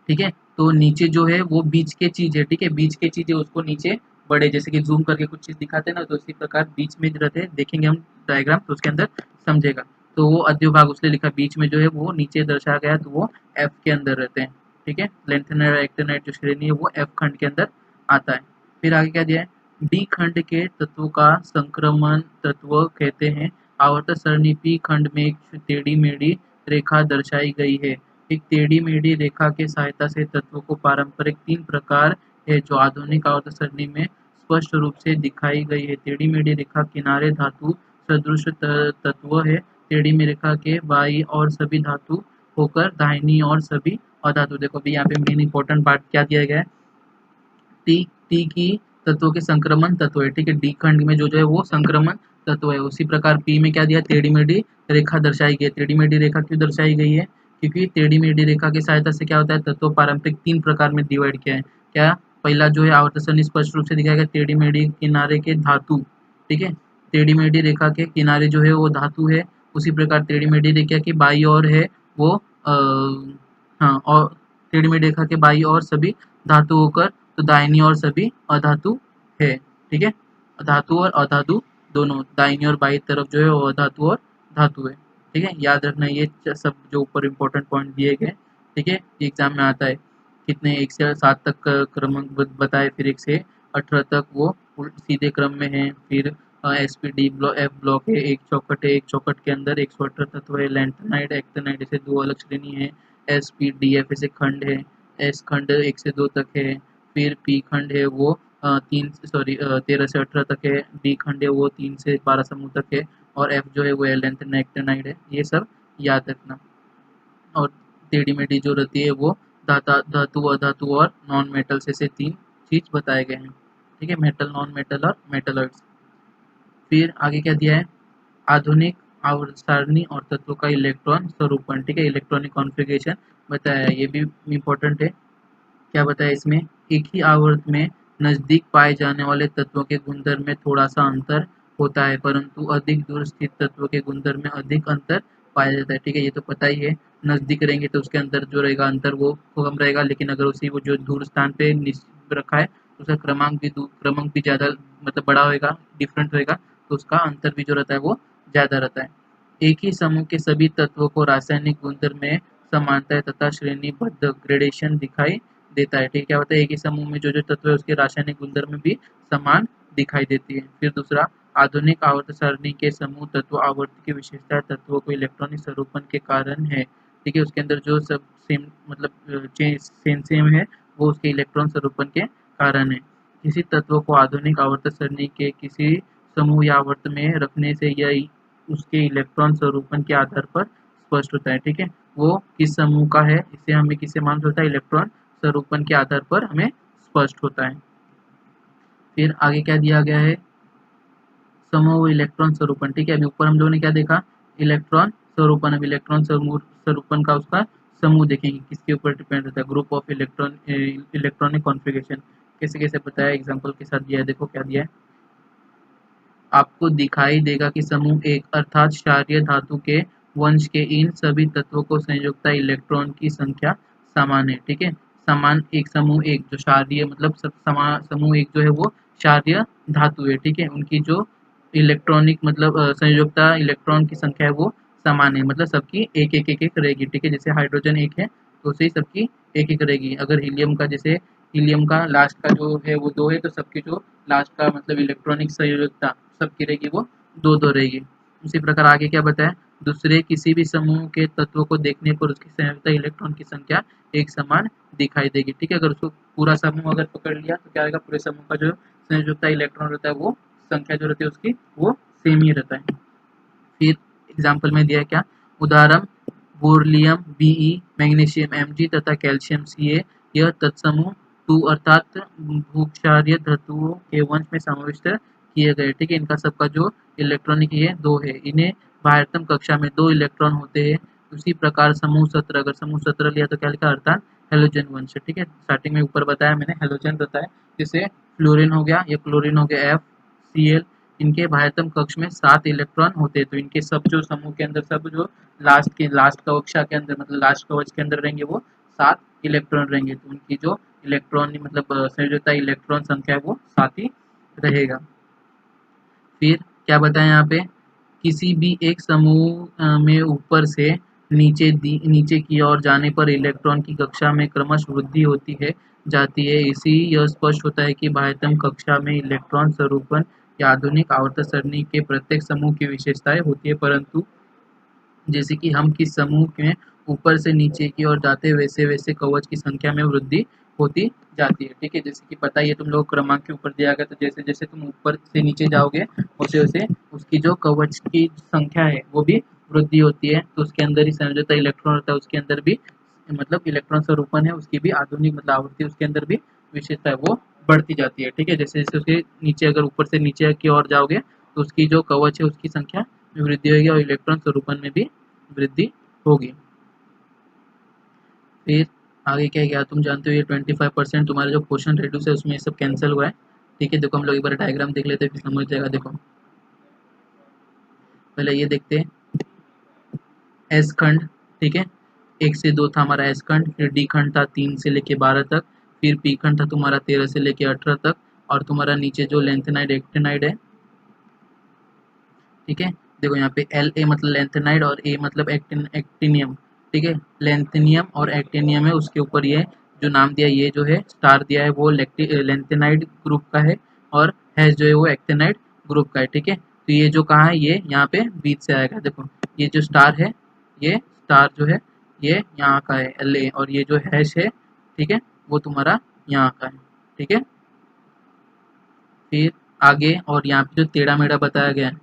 ठीक है, तो नीचे जो है वो बीच के चीज है। ठीक है, बीच के चीज है उसको नीचे बड़े जैसे कि जूम करके कुछ चीज दिखाते हैं ना, तो इसी प्रकार बीच में जो रहते हैं देखेंगे हम डायग्राम तो उसके अंदर समझेगा। तो वो अध्योभाग उसने लिखा बीच में जो है वो नीचे दर्शाया गया, तो वो एफ के अंदर रहते हैं। ठीक है, लेंथेनाइड और एक्टिनाइड जो श्रेणी है वो एफ खंड के अंदर आता है। फिर आगे क्या दिया है, डी खंड के तत्व का संक्रमण तत्व कहते हैं। आवर्त सरणी पी खंड में एक टेढ़ी मेढ़ी रेखा दर्शाई गई है। एक टेढ़ी मेढ़ी रेखा के सहायता से तत्वों को पारंपरिक 3 प्रकार है जो आधुनिक आवर्त सरणी में स्पष्ट रूप से दिखाई गई है। टेढ़ी मेढ़ी रेखा किनारे धातु सदृश तत्व है। टेढ़ी मेढ़ी रेखा के बाई और सभी धातु होकर दाहिनी और सभी अधातु। देखो अभी यहाँ पे मेन इंपॉर्टेंट पार्ट क्या दिया गया है, टी टी की तत्वों के संक्रमण तत्व है। ठीक है, डी खंड में जो है वो संक्रमण तत्व है। उसी प्रकार पी में क्या दिया, टेढ़ी मेढ़ी रेखा दर्शाई गई है। टेढ़ी मेढ़ी रेखा क्यों दर्शाई गई है, क्योंकि टेढ़ी मेढ़ी रेखा की सहायता से क्या होता है, तत्व पारंपरिक 3 प्रकार में डिवाइड किया है। क्या, पहला जो है आवर्त सरणी स्पष्ट रूप से दिखाया गया टेढ़ी मेढ़ी किनारे के धातु। ठीक है, टेढ़ी मेढ़ी रेखा के किनारे जो है वो धातु है। उसी प्रकार टेढ़ी मेढ़ी रेखा की बाई ओर है वो हाँ, और टेढ़ी मेढ़ी रेखा के बाई ओर सभी धातु होकर तो दाहिनी ओर सभी अधातु है। ठीक है, धातु और अधातु दोनों, दाहिनी और बाई तरफ जो है वो अधातु और धातु है। ठीक है, याद रखना ये सब जो ऊपर इंपॉर्टेंट पॉइंट दिए गए। ठीक है, एग्जाम में आता है कितने 1 से 7 तक क्रमांक बताए, फिर 1 से 18 तक वो सीधे क्रम में है। फिर S P D block F block है, एक चौखट है, एक चौखट के अंदर 118 तत्व है। लेंथेनाइड एक्टिनाइड ऐसे दो अलग श्रेणी है। एस पी डी एफ ऐसे खंड है, एस खंड 1 से 2 तक है। फिर पी खंड है वो 13 से 18 तक है। डी खंड है वो 3 से 12 समूह तक है और एफ जो है वो लेंथेनाइड एक्टिनाइड है। ये सब याद रखना। और टेढ़ी मेढ़ी जो रहती है वो धातु अधातु और नॉन मेटल से 3 चीज बताए गए हैं। ठीक है, मेटल नॉन मेटल और मेटलॉइड्स। फिर आगे क्या दिया है, आधुनिक आवर्त सारणी और तत्वों का इलेक्ट्रॉन स्वरूपण। ठीक है, इलेक्ट्रॉनिक कॉन्फ़िगरेशन बताया है, ये भी इम्पोर्टेंट है। क्या बताया इसमें, एक ही आवर्त में नजदीक पाए जाने वाले तत्वों के गुणधर्म में थोड़ा सा अंतर होता है, परंतु अधिक दूर स्थित तत्वों के गुणधर्म में अधिक अंतर पाया जाता है। ठीक है, ये तो पता ही है, नजदीक रहेंगे तो उसके अंदर जो रहेगा अंतर वो कम रहेगा, लेकिन अगर उसी वो जो दूर स्थान पे रखा है उसका क्रमांक भी ज्यादा मतलब बड़ा होगा, डिफरेंट होगा, तो उसका अंतर भी जो रहता है वो ज्यादा रहता है। एक ही समूह के सभी तत्वों को रासायनिक गुणधर्म में समानता तथा श्रेणीबद्ध ग्रेडेशन दिखाई देता है। ठीक है, क्या होता है, एक ही समूह में जो तत्व है उसके रासायनिक गुणधर्म में भी समान दिखाई देती है। फिर दूसरा, आधुनिक आवर्त सारणी के समूह तत्व आवर्त की विशेषता तत्वों को इलेक्ट्रॉनिक स्वरूपन के कारण है। ठीक है, उसके अंदर जो सब सेम मतलब सेम है वो उसके इलेक्ट्रॉन स्वरूपन के कारण है। किसी तत्व को आधुनिक आवर्त सरणी के किसी समूह या आवर्त में रखने से यह उसके इलेक्ट्रॉन स्वरूपन के आधार पर स्पष्ट होता है। ठीक है, वो किस समूह का है इसे हमें किससे मालूम होता है, इलेक्ट्रॉन स्वरूपन के आधार पर हमें स्पष्ट होता है। फिर आगे क्या दिया गया है, समूह इलेक्ट्रॉन स्वरूपन, ठीक है। अभी ऊपर हम लोगों ने क्या देखा, इलेक्ट्रॉन स्वरूपन। अब इलेक्ट्रॉन स्वरूपन का उसका समूह देखेंगे किसके ऊपर डिपेंड होता है, ग्रुप ऑफ इलेक्ट्रॉनिक कॉन्फ़िगरेशन। कैसे कैसे बताया, एग्जांपल के साथ दिया है, देखो क्या दिया है। आपको दिखाई देगा कि समूह एक अर्थात क्षारीय धातु के वंश के इन सभी तत्वों को संयुक्ता इलेक्ट्रॉन की संख्या समान है, ठीक है। समान एक समूह एक जो क्षारीय मतलब समूह एक जो है वो क्षारीय धातु है, ठीक है। उनकी जो इलेक्ट्रॉनिक मतलब संयुक्ता इलेक्ट्रॉन की संख्या है वो समान है, मतलब सबकी एक एक रहेगी, ठीक है। जैसे हाइड्रोजन एक है तो उसे सबकी एक एक रहेगी। अगर हीलियम का जैसे हीलियम का लास्ट का जो है वो दो है तो सबकी जो लास्ट का मतलब इलेक्ट्रॉनिक संयोजकता सबकी रहेगी वो दो दो रहेगी। उसी प्रकार आगे क्या बताया, दूसरे किसी भी समूह के तत्वों को देखने पर उसकी संयुक्ता इलेक्ट्रॉन की संख्या एक समान दिखाई देगी, ठीक है। अगर उसको पूरा समूह अगर पकड़ लिया तो क्या आएगा, पूरे समूह का जो संयुक्ता इलेक्ट्रॉन रहता है वो संख्या जो रहती है उसकी वो सेम ही रहता है। फिर एग्जाम्पल में दिया क्या, उदाहरण बोरलियम Be, मैग्नीशियम Mg तथा कैल्शियम Ca। यह तत्समूह टू अर्थात भूक्षारीय धातुओं के वंश में समाविष्ट किए गए, ठीक है। इनका सबका जो इलेक्ट्रॉनिक ये दो है, इन्हें बाह्यतम कक्षा में दो इलेक्ट्रॉन होते हैं। उसी प्रकार समूह 17, अगर समूह 17 लिया तो क्या लिखा, अर्थात हेलोजन वंश, ठीक है। स्टार्टिंग में ऊपर बताया मैंने हेलोजन रहता है, जैसे फ्लोरीन हो गया, ये क्लोरीन हो गया FCl। इनके बाह्यतम कक्ष में 7 इलेक्ट्रॉन होते हैं, तो इनके सब जो समूह के अंदर सब जो लास्ट कक्षा के अंदर मतलब लास्ट कवच के अंदर रहेंगे वो 7 इलेक्ट्रॉन रहेंगे, तो उनकी जो इलेक्ट्रॉन मतलब संयोजकता इलेक्ट्रॉन संख्या है वो 7 ही रहेगा। फिर क्या बताएं यहाँ पे, किसी भी एक समूह में ऊपर से नीचे की ओर जाने पर इलेक्ट्रॉन की कक्षा में क्रमश वृद्धि होती है जाती है। इसी यह स्पष्ट होता है कि बाह्यतम कक्षा में इलेक्ट्रॉन स्वरूपन या आधुनिक आवर्त सरणी के प्रत्येक समूह की विशेषताएं होती है, परंतु जैसे कि हम किस समूह में ऊपर से नीचे की ओर जाते हैं वैसे वैसे कवच की संख्या में वृद्धि होती जाती है, ठीक है। जैसे कि पता ही है तुम लोग क्रमांक के ऊपर दिया गया, तो जैसे जैसे तुम ऊपर से नीचे जाओगे वैसे वैसे उसकी जो कवच की संख्या है वो भी वृद्धि होती है। तो उसके अंदर ही संयोजकता इलेक्ट्रॉन होता है, उसके अंदर भी मतलब इलेक्ट्रॉन स्वरूपन है उसकी भी आधुनिक मतलब आवृत्ति उसके अंदर भी विशेषता है वो बढ़ती जाती है, ठीक है। जैसे जैसे उसके नीचे अगर ऊपर से नीचे की ओर जाओगे तो उसकी जो कवच है उसकी संख्या में वृद्धि होगी और इलेक्ट्रॉन स्वरूपन में भी वृद्धि होगी। फिर आगे क्या गया, तुम जानते हो ये 25% तुम्हारा जो क्वेश्चन रेड्यूस है उसमें ये सब कैंसिल हुआ है, ठीक है। देखो हम लोग एक बार डायग्राम देख लेते हैं फिर समझ जाएगा। देखो पहले ये देखते हैं एस खंड, ठीक है। 1 से 2 था हमारा एस खंड, फिर डी खंड था 3 से लेके 12 तक, फिर पी खंड था तुम्हारा 13 से लेके 18 तक, और तुम्हारा नीचे जो लेंथेनाइड एक्टिनाइड है, ठीक है। देखो यहाँ पे एल ए मतलब लेंथेनाइड और ए मतलब एक्टिनियम, ठीक है। लेंथेनियम और एक्टिनियम है, उसके ऊपर ये जो नाम दिया ये जो है स्टार दिया है वो लेंथेनाइड ग्रुप का है, और हैश जो है वो एक्टिनाइड ग्रुप का है, ठीक है। तो ये जो कहाँ है ये यहाँ पे बीच से आएगा। देखो ये जो स्टार है, ये स्टार जो है ये यहाँ का है एल ए, और ये जो हैश है, ठीक है, वो तुम्हारा यहाँ का है, ठीक है। फिर आगे और यहाँ पे जो टेढ़ा मेढ़ा बताया गया है,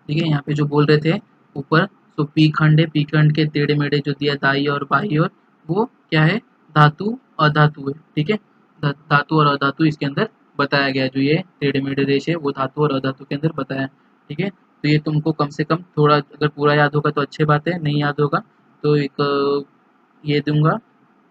ठीक है। यहाँ पे जो बोल रहे थे ऊपर, तो पी खंड है, पी खंड के टेढ़े मेढ़े जो दिया दाई और बाई और वो क्या है, धातु अधातु है, ठीक है। धातु और अधातु इसके अंदर बताया गया है। जो ये टेढ़े मेढ़े रेश है वो धातु और अधातु के अंदर बताया है, ठीक है। तो ये तुमको कम से कम थोड़ा अगर पूरा याद होगा तो अच्छी बात है, नहीं याद होगा तो एक ये दूंगा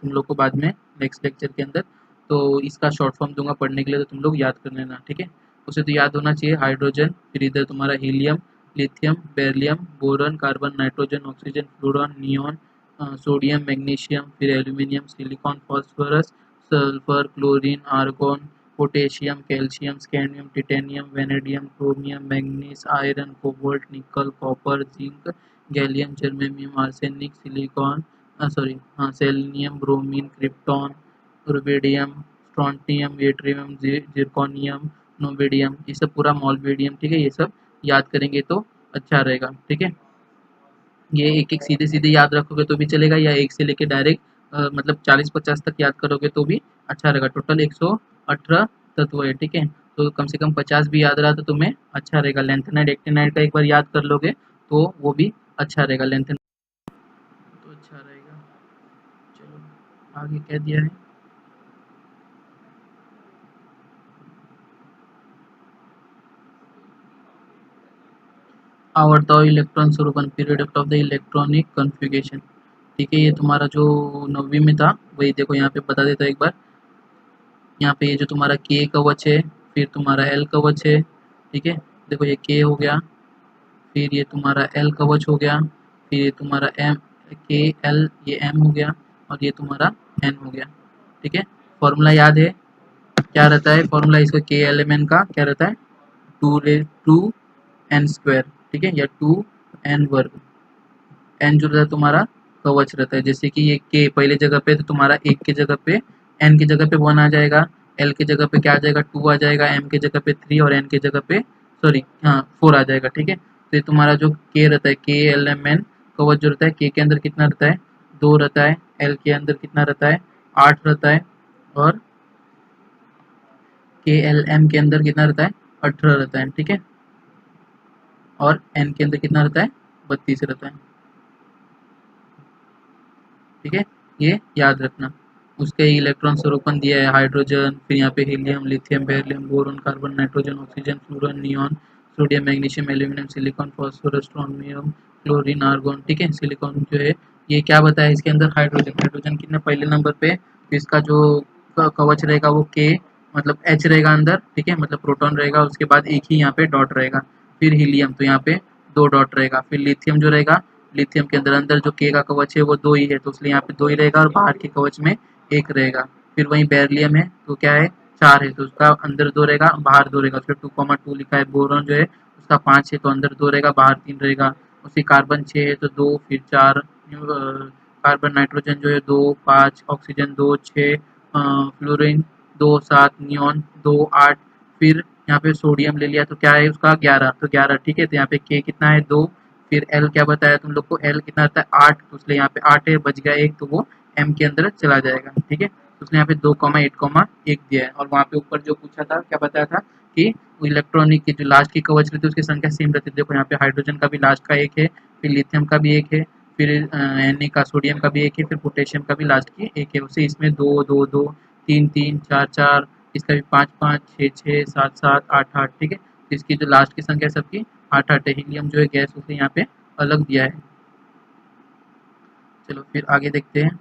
तुम लोग को बाद में नेक्स्ट लेक्चर के अंदर, तो इसका शॉर्ट फॉर्म दूंगा पढ़ने के लिए, तो तुम लोग याद कर लेना, ठीक है। उसे तो याद होना चाहिए, हाइड्रोजन, फिर इधर तुम्हारा helium, lithium, beryllium, boron, carbon, nitrogen, oxygen, fluorine, neon, sodium, magnesium, फिर aluminium, silicon, phosphorus, sulphur, chlorine, argon, potassium, calcium, scandium, titanium, vanadium, chromium, manganese, iron, cobalt, nickel, copper, zinc, gallium, germanium, arsenic, silicon, sorry हाँ selenium, bromine, krypton, rubidium, strontium, yttrium, zirconium, niobium, ये सब पूरा मॉलबिडियम, ठीक है। ये सब याद करेंगे तो अच्छा रहेगा, ठीक है। ये एक एक सीधे सीधे याद रखोगे तो भी चलेगा, या एक से लेके डायरेक्ट मतलब 40-50 तक याद करोगे तो भी अच्छा रहेगा। टोटल 118 तत्व है, ठीक है। तो कम से कम 50 भी याद रहा तो तुम्हें अच्छा रहेगा। लेंथेनाइड एक्टिनाइड का एक बार याद कर लोगे तो वो भी अच्छा रहेगा, लेंथेनाइड तो अच्छा रहेगा। चलो आगे क्या दिया है, आवर्त और इलेक्ट्रॉन स्वरूपन period of the electronic configuration. ठीक है, ये तुम्हारा जो 9वीं में था वही देखो यहाँ पे बता देता हूँ एक बार। यहाँ पे ये जो तुम्हारा के कवच है, फिर तुम्हारा एल कवच है। ठीक है, देखो ये के हो गया, फिर ये तुम्हारा एल कवच हो गया, फिर ये तुम्हारा एम, के एल, ये एम हो गया, और ये तुम्हारा एन हो गया। ठीक है, फॉर्मूला याद है क्या रहता है? फॉर्मूला इसका के एल एम एन का क्या रहता है? Two n square. ठीक है, या टू एन वर्ग। एन जो रहता है तुम्हारा कवच रहता है, जैसे कि ये के पहले जगह पे तो तुम्हारा एक के जगह पे, एन की जगह पे वन आ जाएगा, एल की जगह पे क्या आ जाएगा? टू आ जाएगा, एम की जगह पे थ्री, और एन की जगह पे सॉरी हाँ फोर आ जाएगा। ठीक है, तो ये तुम्हारा जो के रहता है, के एल एम एन कवच जो रहता है, के अंदर कितना रहता है? दो रहता है। एल के अंदर कितना रहता है? आठ रहता है। और के एल एम के अंदर कितना रहता है? 18 रहता है। ठीक है, और एन के अंदर कितना रहता है? 32 रहता है। ठीक है, ये याद रखना। उसके इलेक्ट्रॉन स्वरूपन दिया है हाइड्रोजन, फिर यहाँ पे helium, lithium, beryllium, boron, carbon, nitrogen, oxygen, fluorine, neon, sodium, magnesium, aluminium, silicon, phosphorus, strontium, chlorine, argon. ठीक है, सिलिकॉन जो है ये क्या बताया इसके अंदर? हाइड्रोजन। हाइड्रोजन कितने पहले नंबर पे? तो इसका जो कवच रहेगा वो के मतलब एच रहेगा अंदर। ठीक है, मतलब प्रोटॉन रहेगा, उसके बाद एक ही यहाँ पे डॉट रहेगा। फिर हीलियम, तो यहाँ पे दो डॉट रहेगा। फिर लिथियम जो रहेगा, लिथियम के अंदर अंदर जो के का कवच है वो दो ही है, तो इसलिए यहाँ पे दो ही रहेगा, और बाहर के कवच में एक रहेगा। फिर वहीं बेरिलियम है तो क्या है? चार है, तो उसका अंदर दो रहेगा, बाहर दो रहेगा। उसमें 2,2 लिखा है। बोरॉन जो है उसका 5 है, तो अंदर दो रहेगा, बाहर तीन रहेगा। उसी कार्बन 6 है तो दो, फिर चार। कार्बन नाइट्रोजन जो है दो, 5, ऑक्सीजन दो, 6, फ्लोरीन दो, 7, नियॉन दो, 8। फिर यहाँ पे सोडियम ले लिया तो क्या है उसका? 11, तो 11। ठीक है, तो यहाँ पे के कितना है? दो। फिर एल क्या बताया तुम लोग को? एल कितना आता है? 8, तो इसलिए यहाँ पे 8 है, बच गया एक, तो वो एम के अंदर चला जाएगा। ठीक है, तो उसने यहाँ पे 2,8,1 दिया है। और वहाँ पे ऊपर जो पूछा था क्या बताया था कि इलेक्ट्रॉनिक की जो लास्ट की कवच रहती है उसकी संख्या सेम रहती है। देखो यहाँ पे हाइड्रोजन का भी लास्ट का एक है, फिर लिथियम का भी एक है, फिर Na का, सोडियम का भी एक है, फिर पोटेशियम का भी लास्ट की एक है। उसे इसमें दो दो दो, तीन तीन, चार चार, इसका भी पाँच पाँच, छः छः, सात सात, आठ आठ। ठीक है, तो इसकी जो लास्ट की संख्या है सबकी आठ आठ है। हीलियम जो है गैस उसे यहाँ पे अलग दिया है। चलो फिर आगे देखते हैं।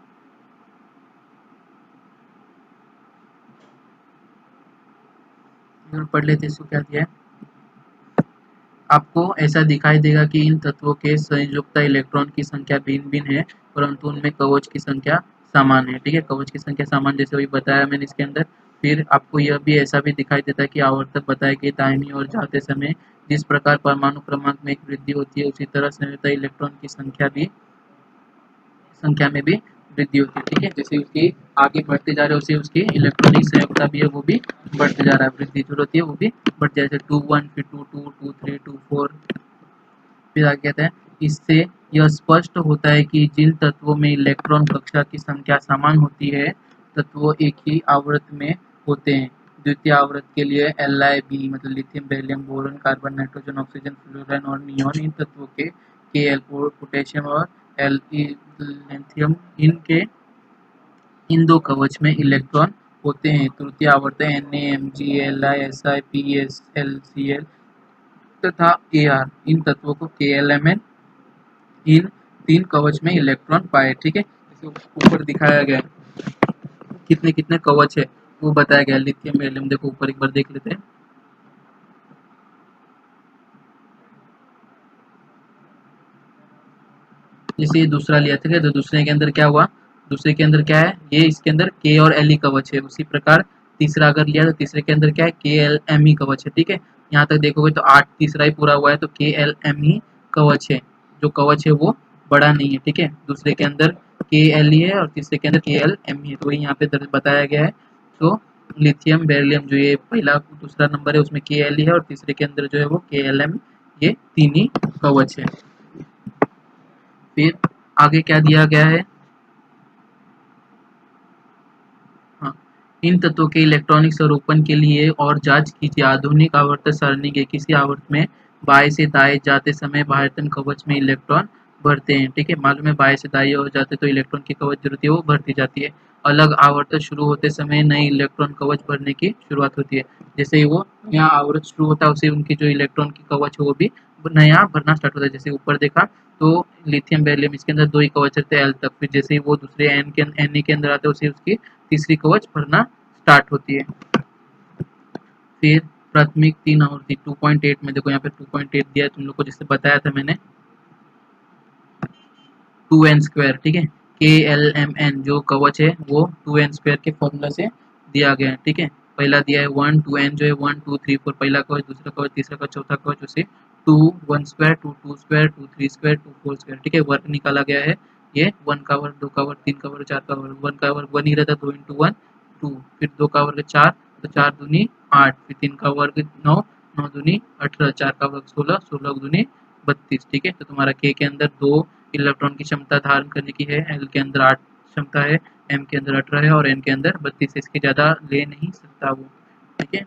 पढ़ लेते हैं इसको क्या दिया है। आपको ऐसा दिखाई देगा कि इन तत्वों के संयुक्त इलेक्ट्रॉन की संख्या भिन्न भिन्न है, परंतु उनमें कवच की संख्या समान है। ठीक है, कवच की संख्या समान, जैसे वही बताया मैंने इसके अंदर। फिर आपको यह भी ऐसा भी दिखाई देता है कि आवर्तक बताया कि दाहिनी ओर जाते समय जिस प्रकार परमाणु क्रमांक में एक वृद्धि होती है, उसी तरह संयुक्त इलेक्ट्रॉन की संख्या में भी वृद्धि होती है। ठीक है, जैसे उसकी आगे बढ़ते जा रहे हैं उसे उसकी इलेक्ट्रॉनिक संयोजकता भी है वो भी बढ़ते जा रहा है, वृद्धि जो होती है वो भी बढ़ जाए, जैसे 2 1, फिर 2 2, 2 3, 2 4। फिर आगे कहते हैं इससे यह स्पष्ट होता है कि जिन तत्वों में इलेक्ट्रॉन कक्षा की संख्या समान होती है, तत्व एक ही आवृत्त में होते हैं। द्वितीय आवृत्त के लिए Li, मतलब lithium, beryllium, boron, carbon, nitrogen, oxygen, fluorine और नियॉन, इन तत्वों के Kl, पोटेशियम और लिथियम, इन दो कवच में इलेक्ट्रॉन होते हैं। तृतीय आवर्त Na, Mg, Li, Si, Ps, L, Cl तथा Ar, इन तत्वों को KLMn इन तीन कवच में इलेक्ट्रॉन पाए। ठीक है, जैसे ऊपर दिखाया गया कितने कितने कवच है वो बताया गया। लिथियम, बेरिलियम, देखो ऊपर एक बार देख लेते हैं। जैसे ये दूसरा लिया था तो दूसरे के अंदर क्या हुआ? दूसरे के अंदर क्या है? ये इसके अंदर के और एल ई कवच है। उसी प्रकार तीसरा अगर लिया तो तीसरे के अंदर क्या है? के एल एम ई कवच है। ठीक है, यहाँ तक देखोगे तो आठ, तीसरा ही पूरा हुआ है, तो के एल एम ई कवच है। जो कवच है वो बड़ा नहीं है। ठीक है, दूसरे के अंदर के एल ई है और तीसरे के अंदर के एल एम ई है, तो वही यहाँ पे बताया गया है। तो लिथियम, बेरिलियम जो ये पहला दूसरा नंबर है उसमें के एल ई है, और तीसरे के अंदर जो है वो के एल एम, ये तीन ही कवच है। फिर आगे क्या दिया गया है? हाँ, इन तत्वों के इलेक्ट्रॉनिक स्वरूपन के लिए और जांच कीजिए। आधुनिक आवर्त सारणी के किसी आवर्त में बाएं से दाएं जाते समय बाह्यतम कवच में इलेक्ट्रॉन भरते हैं। ठीक है, मालूम है बाएं से दाएं हो जाते तो इलेक्ट्रॉन की कवच जो होती है वो भरती जाती है। अलग आवर्त शुरू होते समय नई इलेक्ट्रॉन कवच भरने की शुरुआत होती है। जैसे ही वो नया आवर्त शुरू होता है उसे उनकी जो इलेक्ट्रॉन की कवच है वो भी नया भरना स्टार्ट होता है। जैसे ऊपर देखा तो लिथियम बेरिलियम इसके अंदर 2 ही कवच रहते हैं एल तक, फिर जैसे ही वो दूसरे एन के अंदर आते हैं उसे उसकी तीसरी कवच भरना स्टार्ट होती है। फिर प्राथमिक 3 आवृत्ति 2.8 में देखो यहाँ पे 2.8 दिया है तुम लोग को, जैसे बताया था मैंने 2n², ठीक है। KLMN जो कवच है वो 2n² के फॉर्मूला से दिया गया है, ठीक है। पहला दिया है 1, 2n जो है 1 2 3 4 पहला कवच, दूसरा कवच, तीसरा कवच, चौथा कवच, उसे 2 1², 2 2², 2 3², 2 4², ठीक है। वर्क निकाला गया है ये 1 का वर्ग, 2 का वर्ग, 3 का वर्ग, 4 का वर्ग। 1 का वर्ग 1 ही रहता, 2 × 1 2, फिर 2 का वर्ग 4, तो 4 दूनी 8, फिर 3 का वर्ग 9, 9 दूनी 18, 4 का वर्ग 16, 16 दूनी 32, ठीक है। तो तुम्हारा के अंदर 2 इलेक्ट्रॉन की क्षमता धारण करने की है, एल के अंदर 8 क्षमता है, एम के अंदर 18 है और एन के अंदर 32 है। इसके ज़्यादा ले नहीं सकता वो, ठीक है।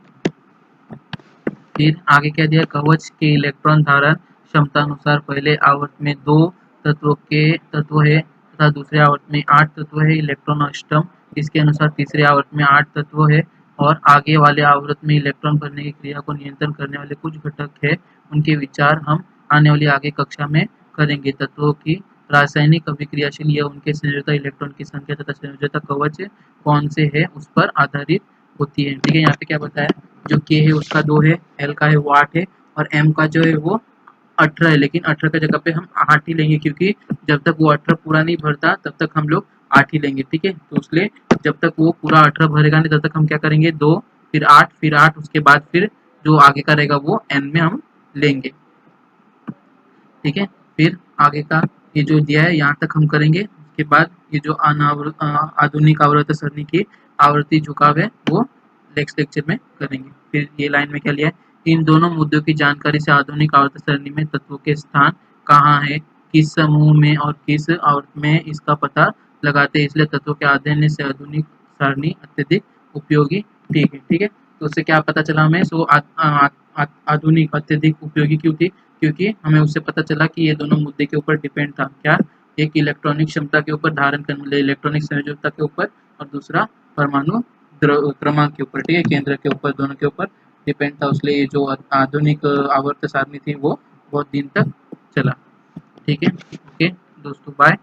फिर आगे क्या दिया, कवच के इलेक्ट्रॉन धारण क्षमता अनुसार पहले आवर्त में 2 तत्व है तथा दूसरे आवर्त में 8 तत्व है, इलेक्ट्रॉन अष्टम। इसके अनुसार तीसरे आवर्त में 8 तत्व है और आगे वाले आवर्त में इलेक्ट्रॉन भरने की क्रिया को नियंत्रण करने वाले कुछ घटक है, उनके विचार हम आने वाली आगे कक्षा में करेंगे। तत्वों की रासायनिक अभिक्रियाशील या उनके संयोजकता, इलेक्ट्रॉन की संख्या तथा संयोजकता कवच कौन से है उस पर आधारित होती है, ठीक है। यहाँ पे क्या बताया, जो के है उसका 2 है, एल का है वो 8 है और एम का जो है वो 18 है, लेकिन 18 की जगह पे हम 8 ही लेंगे क्योंकि जब तक वो 18 पूरा नहीं भरता तब तक हम लोग 8 ही लेंगे, ठीक है। तो इसलिए जब तक वो पूरा 18 भरेगा नहीं तब तक हम क्या करेंगे, 2 फिर 8 उसके बाद फिर जो आगे का रहेगा वो एन में हम लेंगे, ठीक है। फिर आगे का ये जो दिया है यहाँ तक हम करेंगे, उसके बाद ये जो आधुनिक आवर्त सरणी की आवर्ती झुकाव है वो नेक्स्ट लेक्चर में करेंगे। फिर ये लाइन में क्या लिया है, इन दोनों मुद्दों की जानकारी से आधुनिक आवर्त सरणी में तत्वों के स्थान कहाँ है, किस समूह में और किस आवर्त में इसका पता लगाते हैं, इसलिए तत्वों के अध्ययन से आधुनिक सारणी अत्यधिक उपयोगी, ठीक है, ठीक है। तो उससे क्या पता चला हमें, सो आधुनिक अत्यधिक उपयोगी क्यों थी, क्योंकि हमें उससे पता चला कि ये दोनों मुद्दे के ऊपर डिपेंड था, क्या, एक इलेक्ट्रॉनिक क्षमता के ऊपर धारण करने वाले इलेक्ट्रॉनिक संयोजकता के ऊपर और दूसरा परमाणु क्रमांक के ऊपर, ठीक है, केंद्र के ऊपर, दोनों के ऊपर डिपेंड था। इसलिए ये जो आधुनिक आवर्त सारणी थी वो बहुत दिन तक चला, ठीक है। ओके दोस्तों, बाय।